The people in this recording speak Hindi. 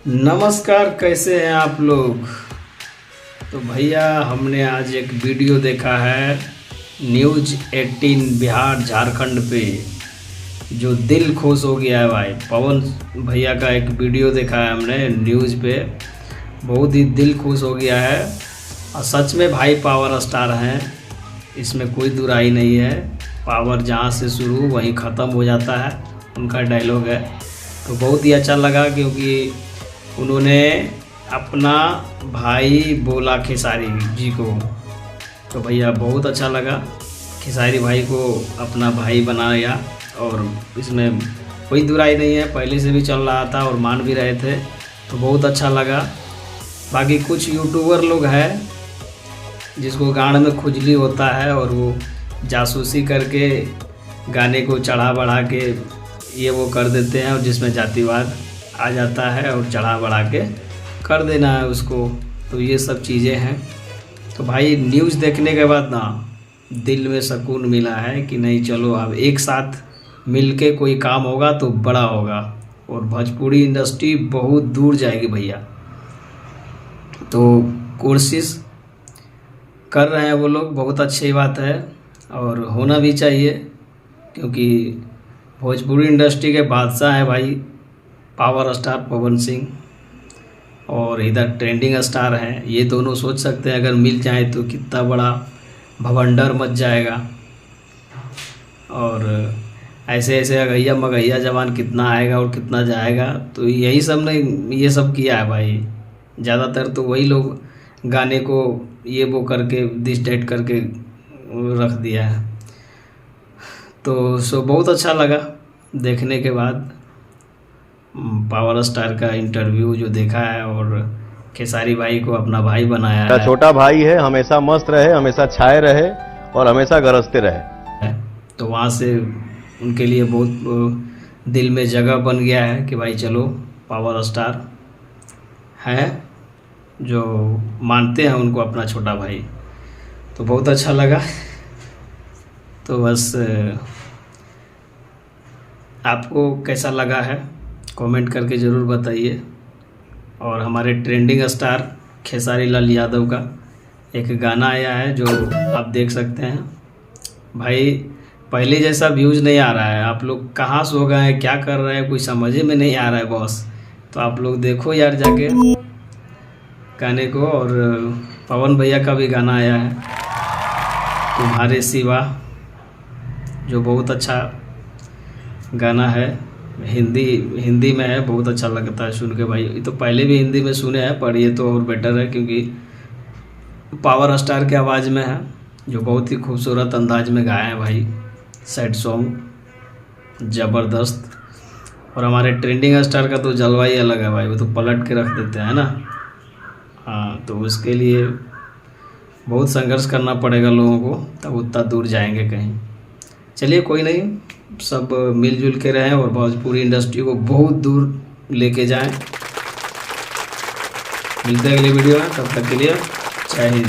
नमस्कार, कैसे हैं आप लोग। तो भैया हमने आज एक वीडियो देखा है न्यूज़ 18 बिहार झारखंड पे, जो दिल खुश हो गया है भाई। पवन भैया का एक वीडियो देखा है हमने न्यूज़ पे, बहुत ही दिल खुश हो गया है। और सच में भाई पावर स्टार हैं, इसमें कोई दुराई नहीं है। पावर जहाँ से शुरू वहीं ख़त्म हो जाता है, उनका डायलॉग है। तो बहुत ही अच्छा लगा क्योंकि उन्होंने अपना भाई बोला खेसारी जी को, तो भैया बहुत अच्छा लगा। खेसारी भाई को अपना भाई बनाया और इसमें कोई दुराई नहीं है, पहले से भी चल रहा था और मान भी रहे थे, तो बहुत अच्छा लगा। बाकी कुछ यूट्यूबर लोग हैं जिसको गांड में खुजली होता है और वो जासूसी करके गाने को चढ़ा बढ़ा के ये वो कर देते हैं, और जिसमें जातिवाद आ जाता है और चढ़ा बढ़ा के कर देना है उसको। तो ये सब चीज़ें हैं। तो भाई न्यूज़ देखने के बाद ना दिल में सुकून मिला है कि नहीं, चलो अब एक साथ मिल के कोई काम होगा तो बड़ा होगा और भोजपुरी इंडस्ट्री बहुत दूर जाएगी भैया। तो कोशिश कर रहे हैं वो लोग, बहुत अच्छी बात है और होना भी चाहिए, क्योंकि भोजपुरी इंडस्ट्री के बादशाह हैं भाई पावर स्टार पवन सिंह, और इधर ट्रेंडिंग स्टार हैं। ये दोनों सोच सकते हैं अगर मिल जाए तो कितना बड़ा भवंडर मच जाएगा। और ऐसे ऐसे अगैया मगैया जवान कितना आएगा और कितना जाएगा। तो यही सब ने ये सब किया है भाई, ज़्यादातर तो वही लोग गाने को ये वो करके दिस डेट करके रख दिया है। तो बहुत अच्छा लगा देखने के बाद पावर स्टार का इंटरव्यू जो देखा है, और खेसारी भाई को अपना भाई बनाया है। छोटा भाई है, हमेशा मस्त रहे, हमेशा छाए रहे और हमेशा गरजते रहे। तो वहाँ से उनके लिए बहुत दिल में जगह बन गया है कि भाई चलो पावर स्टार है जो मानते हैं उनको अपना छोटा भाई। तो बहुत अच्छा लगा। तो बस आपको कैसा लगा है कमेंट करके ज़रूर बताइए। और हमारे ट्रेंडिंग स्टार खेसारी लाल यादव का एक गाना आया है जो आप देख सकते हैं। भाई पहले जैसा व्यूज़ नहीं आ रहा है, आप लोग कहाँ सो गए हैं, क्या कर रहे हैं, कोई समझ में नहीं आ रहा है बॉस। तो आप लोग देखो यार जाके गाने को। और पवन भैया का भी गाना आया है तुम्हारे सिवा, जो बहुत अच्छा गाना है, हिंदी में है, बहुत अच्छा लगता है सुन के भाई। ये तो पहले भी हिंदी में सुने हैं, पर ये तो और बेटर है क्योंकि पावर स्टार के आवाज़ में है, जो बहुत ही खूबसूरत अंदाज में गाए हैं भाई। सैड सॉन्ग ज़बरदस्त। और हमारे ट्रेंडिंग स्टार का तो जलवा ही अलग है भाई, वो तो पलट के रख देते हैं ना। हाँ, तो उसके लिए बहुत संघर्ष करना पड़ेगा लोगों को, तब उतना दूर जाएंगे कहीं। चलिए कोई नहीं, सब मिलजुल के रहें और भोजपुरी इंडस्ट्री को बहुत दूर लेके जाएं। मिलते हैं अगली वीडियो में, तब तक के लिए जय हिंद।